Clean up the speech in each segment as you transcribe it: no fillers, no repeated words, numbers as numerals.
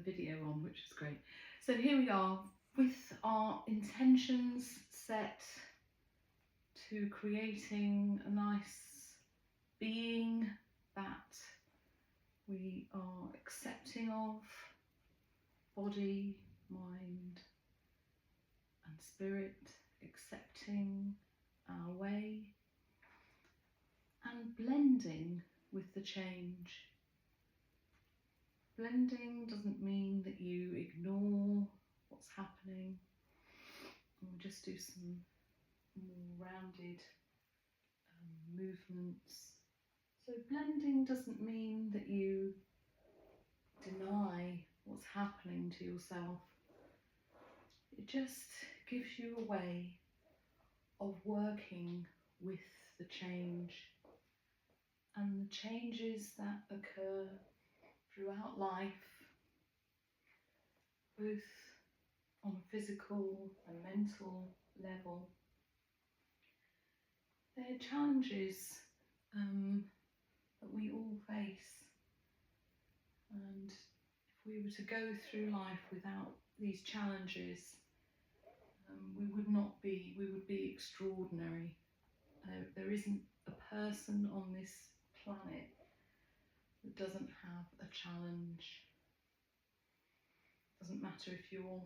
the video on, which is great. So here we are with our intentions set to creating a nice being that we are accepting of, body, mind and spirit, accepting our way and blending with the change. Blending doesn't mean that you ignore what's happening. We'll just do some more rounded movements. So blending doesn't mean that you deny what's happening to yourself. It just gives you a way of working with the change and the changes that occur throughout life, both on a physical and mental level. They're challenges that we all face, and if we were to go through life without these challenges, we would be extraordinary. There isn't a person on this planet that doesn't have a challenge. Doesn't matter if you're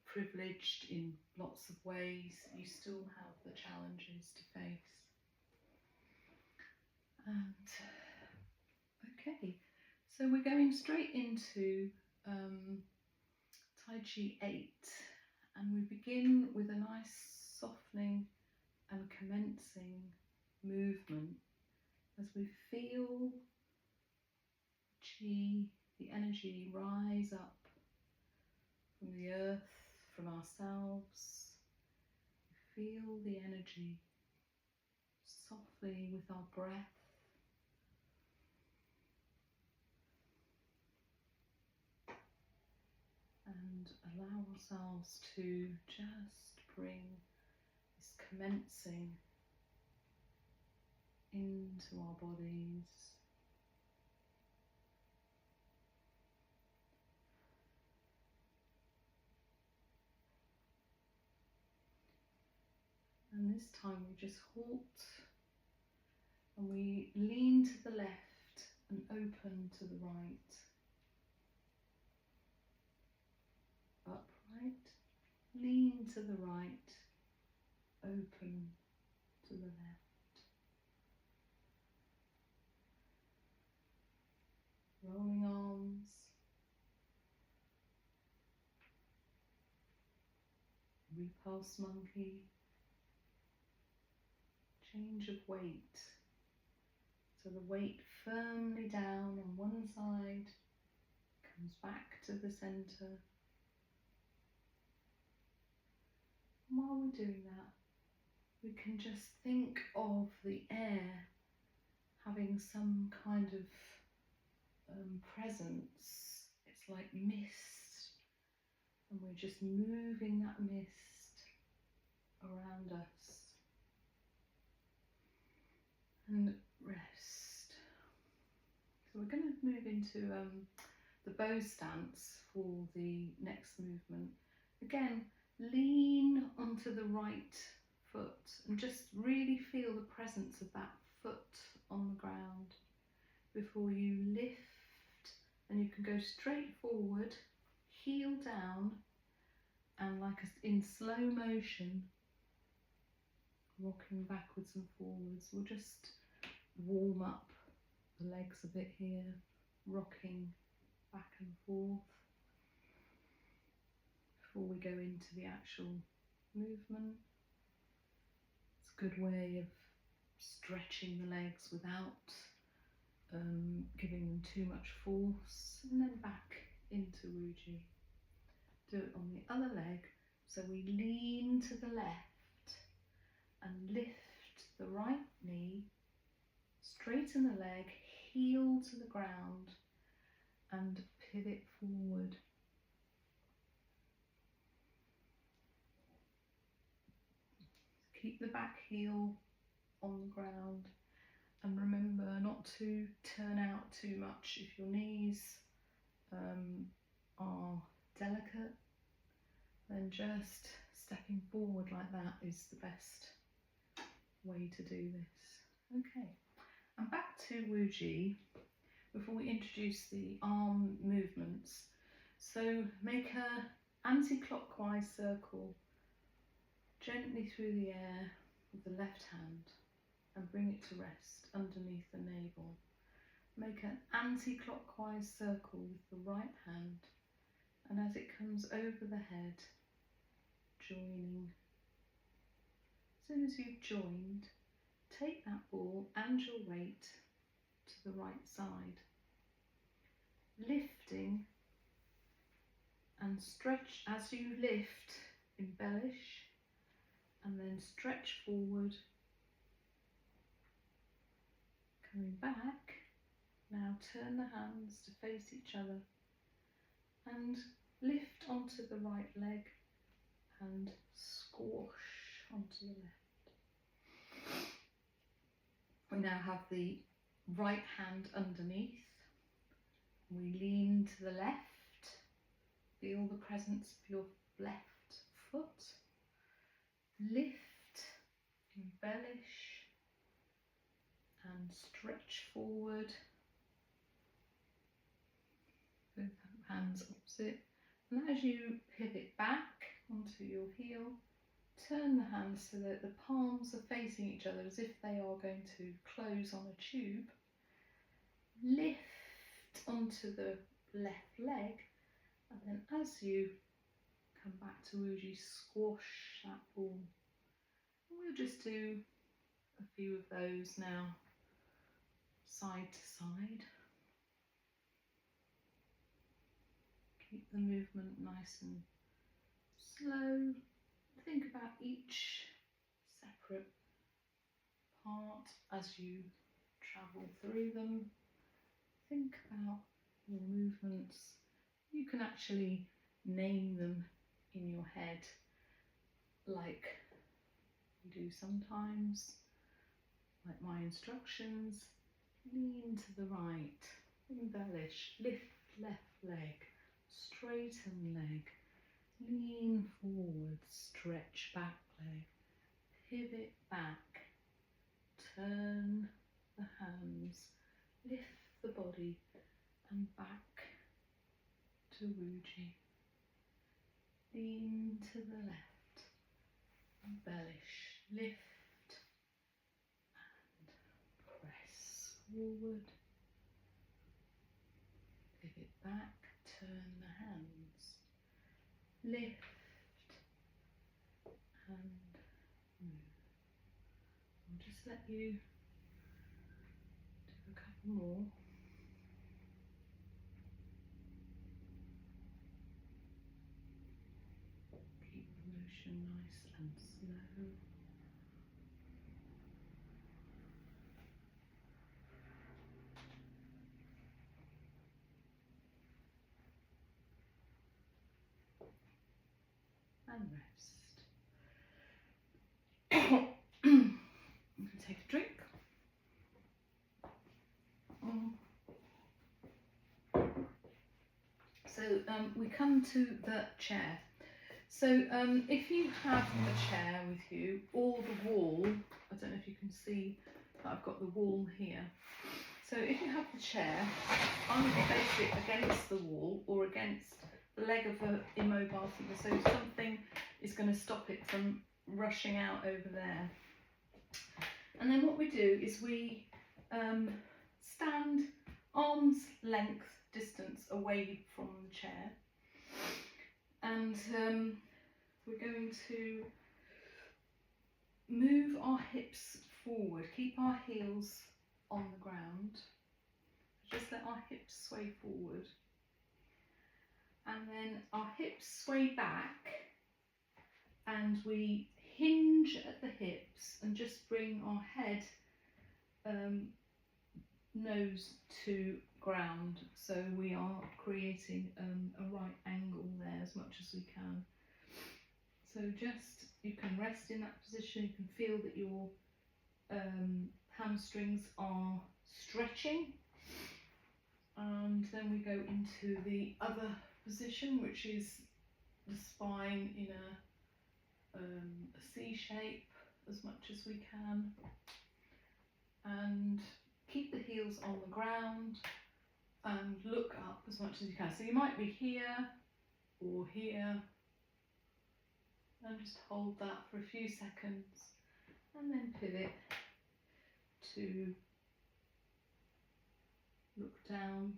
privileged in lots of ways, you still have the challenges to face. And okay, so we're going straight into Tai Chi 8, and we begin with a nice softening and commencing movement as we feel Qi, the energy, rise up from the earth, from ourselves. We feel the energy softly with our breath. And allow ourselves to just bring this commencing into our bodies. And this time we just halt and we lean to the left and open to the right. Upright, lean to the right, open to the left. Rolling arms, repulse monkey, change of weight. So the weight firmly down on one side, comes back to the centre. And while we're doing that, we can just think of the air having some kind of presence. It's like mist, and we're just moving that mist around us. And rest. So we're going to move into the bow stance for the next movement. Again, lean onto the right foot and just really feel the presence of that foot on the ground before you lift, and you can go straight forward, heel down, and like in slow motion, rocking backwards and forwards. We'll just warm up the legs a bit here, rocking back and forth before we go into the actual movement. It's a good way of stretching the legs without giving them too much force, and then back into Wuji. Do it on the other leg. So we lean to the left and lift the right knee, straighten the leg, heel to the ground and pivot forward. Keep the back heel on the ground and remember not not to turn out too much. If your knees are delicate, then just stepping forward like that is the best way to do this. Okay, and back to Wuji before we introduce the arm movements. So make a anti-clockwise circle gently through the air with the left hand and bring it to rest underneath the navel. Make an anti-clockwise circle with the right hand, and as it comes over the head, joining. As soon as you've joined, take that ball and your weight to the right side, lifting and stretch. As you lift, embellish and then stretch forward, coming back. Now turn the hands to face each other and lift onto the right leg and squash onto the left. We now have the right hand underneath. We lean to the left. Feel the presence of your left foot. Lift, embellish and stretch forward. Both hands opposite. And as you pivot back onto your heel, turn the hands so that the palms are facing each other as if they are going to close on a tube. Lift onto the left leg, and then as you come back to Wuji, squash that ball. And we'll just do a few of those now, side to side. Keep the movement nice and slow. Think about each separate part as you travel through them. Think about your movements. You can actually name them in your head, like you do sometimes, like my instructions. Lean to the right, embellish, lift left leg, straighten leg, lean forward, stretch back leg, pivot back, turn the hands, lift the body and back to Wuji. Lean to the left, embellish, lift and press forward, pivot back, turn the hands, lift and move. I'll just let you do a couple more. Keep the motion nice and slow. And rest. You can take a drink. So we come to the chair. So if you have a chair with you or the wall, I don't know if you can see that I've got the wall here. So if you have the chair, I'm going to face it against the wall or against the leg of an immobile figure, so something is going to stop it from rushing out over there. And then what we do is we stand arm's length distance away from the chair, and we're going to move our hips forward, keep our heels on the ground, just let our hips sway forward, and then our hips sway back and we hinge at the hips and just bring our head nose to ground, so we are creating a right angle there as much as we can. So just, you can rest in that position, you can feel that your hamstrings are stretching, and then we go into the other position, which is the spine in a C shape as much as we can, and keep the heels on the ground and look up as much as you can. So you might be here or here, and just hold that for a few seconds and then pivot to look down.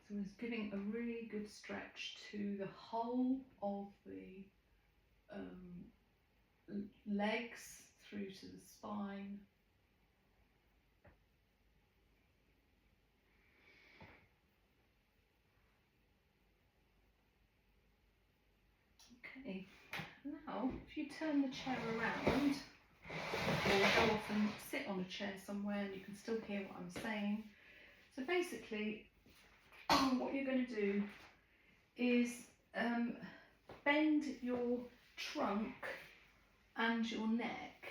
So it's giving a really good stretch to the whole of the legs through to the spine. Okay, now if you turn the chair around, or go off and sit on a chair somewhere and you can still hear what I'm saying. So basically, what you're going to do is bend your trunk and your neck,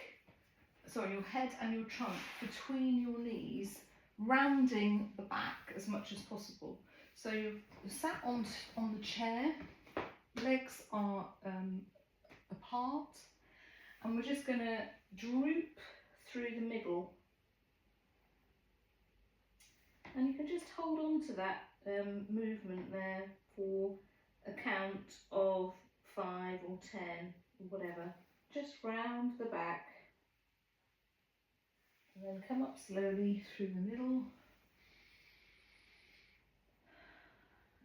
sorry, your head and your trunk between your knees, rounding the back as much as possible. So you're sat on the chair, legs are apart, and we're just going to droop through the middle. And you can just hold on to that movement there for a count of 5 or 10 or whatever. Just round the back and then come up slowly through the middle,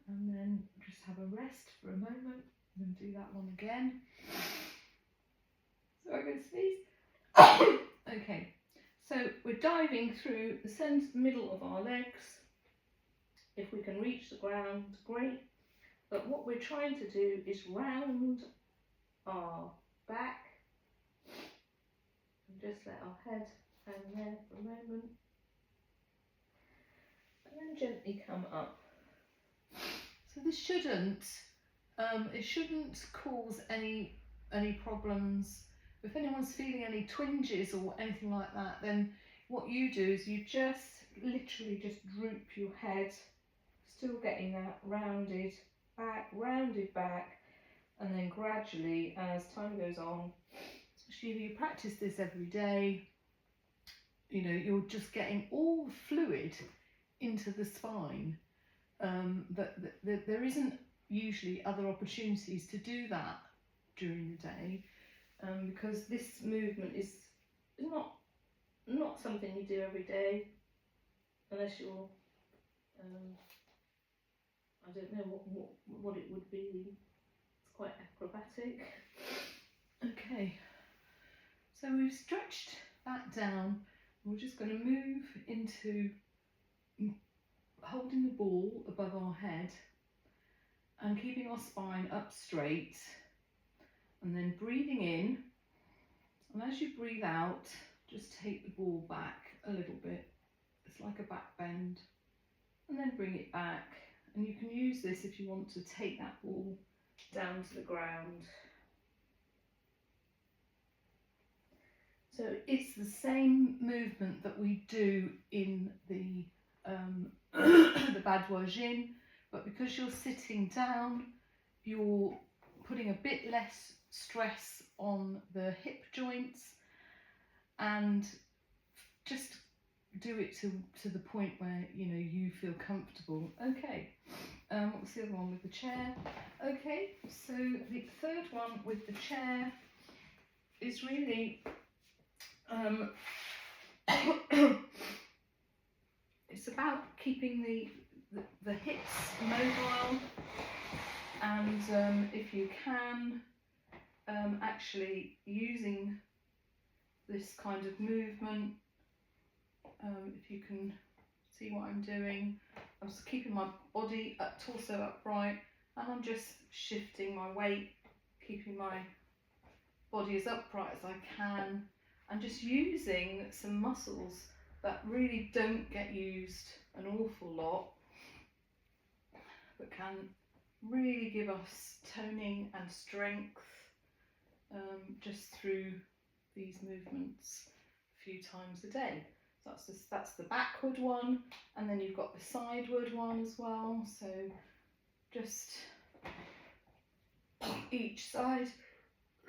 and then just have a rest for a moment and then do that one again. So I'm going to sneeze. Okay, so we're diving through the middle of our legs. If we can reach the ground, great. But what we're trying to do is round our back and just let our head hang there for a moment, and then gently come up. So this shouldn't cause any problems. If anyone's feeling any twinges or anything like that, then what you do is you just literally just droop your head, still getting that rounded back, and then gradually, as time goes on, especially if you practice this every day, you know, you're just getting all the fluid into the spine. There isn't usually other opportunities to do that during the day, because this movement is not something you do every day, unless you're I don't know what it would be. It's quite acrobatic. Okay, so we've stretched that down. We're just going to move into holding the ball above our head and keeping our spine up straight, and then breathing in, and as you breathe out, just take the ball back a little bit. It's like a back bend, and then bring it back. And you can use this if you want to take that ball down to the ground. So it's the same movement that we do in the the Baudouin, but because you're sitting down, you're putting a bit less stress on the hip joints, and just do it to the point where you feel comfortable. Okay, what's the other one with the chair? Okay, so the third one with the chair is really it's about keeping the hips mobile, and if you can, actually using this kind of movement. If you can see what I'm doing, I'm just keeping my body torso upright, and I'm just shifting my weight, keeping my body as upright as I can, and just using some muscles that really don't get used an awful lot, but can really give us toning and strength, just through these movements a few times a day. So that's the backward one, and then you've got the sideward one as well. So just each side,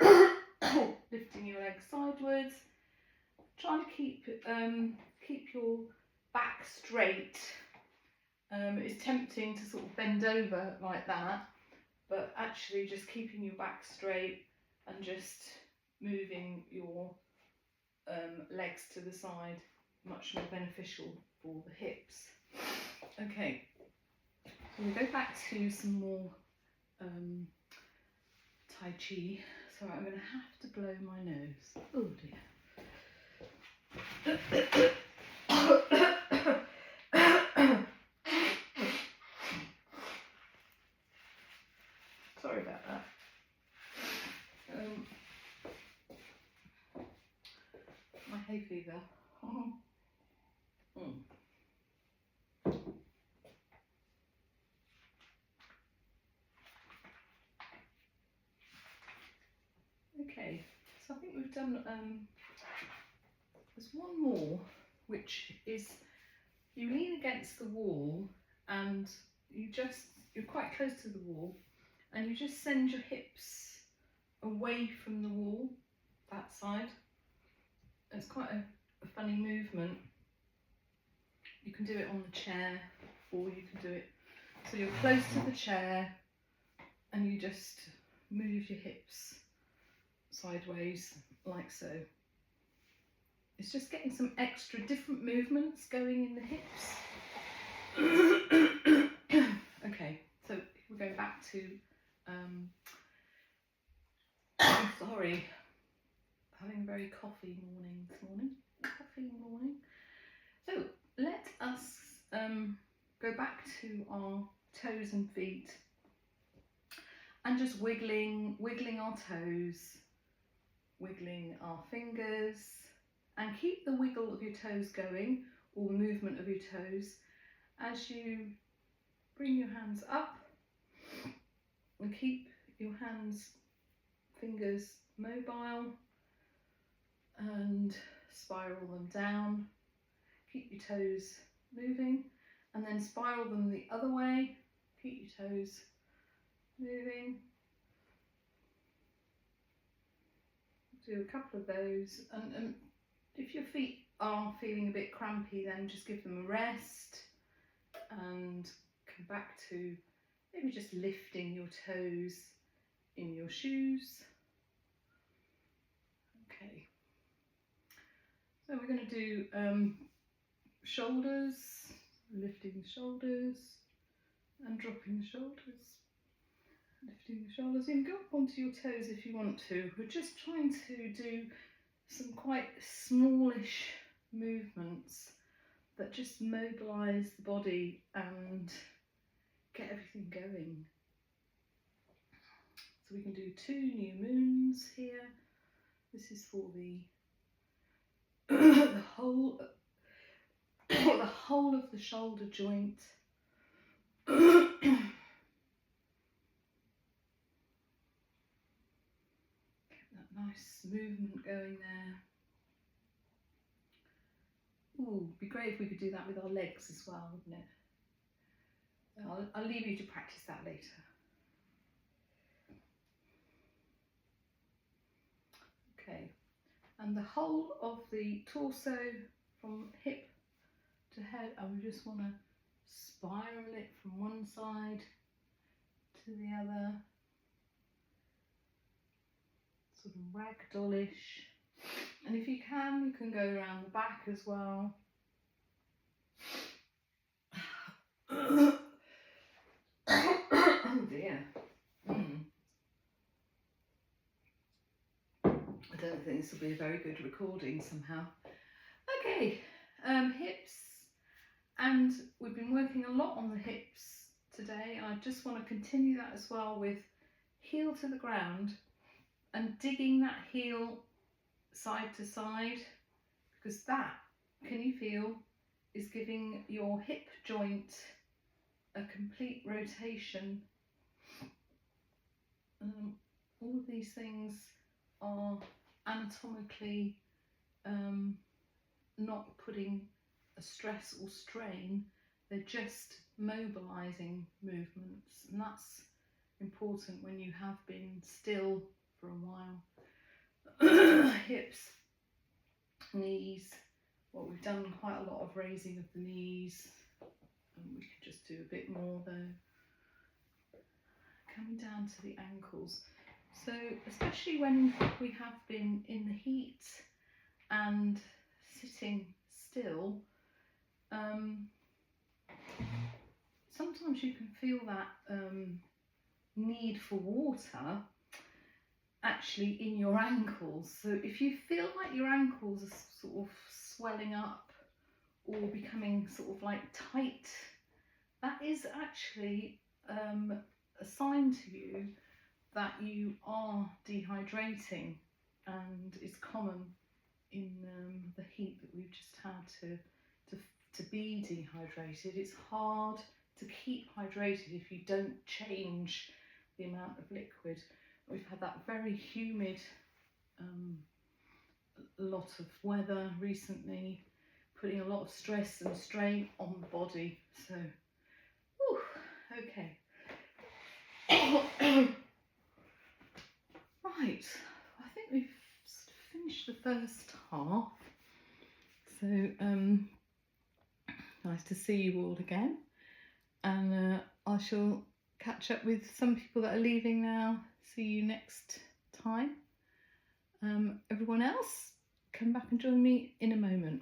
lifting your legs sidewards. Try to keep your back straight. It's tempting to sort of bend over like that, but actually just keeping your back straight and just moving your legs to the side, much more beneficial for the hips. Okay, so we'll go back to some more Tai Chi. So I'm going to have to blow my nose. Oh dear. Sorry about that. My hay fever. Okay, so I think we've done, there's one more, which is you lean against the wall and you're quite close to the wall, and you just send your hips away from the wall, that side. It's quite a funny movement. You can do it on the chair, or you can do it, so you're close to the chair and you just move your hips sideways like so. It's just getting some extra different movements going in the hips. Okay, so we're going back to sorry, having a very coffee morning this morning. Coffee morning. So let us go back to our toes and feet and just wiggling our toes, wiggling our fingers, and keep the wiggle of your toes going, or the movement of your toes, as you bring your hands up, and keep your fingers mobile, and spiral them down. Keep your toes moving, and then spiral them the other way. Keep your toes moving. Do a couple of those, and if your feet are feeling a bit crampy, then just give them a rest and come back to maybe just lifting your toes in your shoes. Okay, so we're going to do shoulders, lifting the shoulders and dropping the shoulders. Lifting the shoulders in, go up onto your toes if you want to. We're just trying to do some quite smallish movements that just mobilise the body and get everything going. So we can do 2 new moons here. This is for the the whole of the shoulder joint. Nice movement going there. Ooh, it'd be great if we could do that with our legs as well, wouldn't it? I'll leave you to practice that later. Okay, and the whole of the torso from hip to head, and we just want to spiral it from one side to the other. Sort of ragdollish, and if you can go around the back as well. Oh dear. I don't think this will be a very good recording somehow. Okay, hips, and we've been working a lot on the hips today. I just want to continue that as well with heel to the ground and digging that heel side to side, because that, can you feel, is giving your hip joint a complete rotation. All of these things are anatomically not putting a stress or strain, they're just mobilizing movements, and that's important when you have been still for a while. Hips, knees, well, we've done quite a lot of raising of the knees, and we could just do a bit more though. Coming down to the ankles. So especially when we have been in the heat and sitting still, sometimes you can feel that need for water actually in your ankles. So if you feel like your ankles are sort of swelling up or becoming sort of like tight, that is actually a sign to you that you are dehydrating, and it's common in the heat that we've just had to be dehydrated. It's hard to keep hydrated if you don't change the amount of liquid. We've had that very humid lot of weather recently, putting a lot of stress and strain on the body. So, whew, okay. Right, I think we've finished the first half. So, nice to see you all again. And I shall catch up with some people that are leaving now. See you next time. Everyone else, come back and join me in a moment.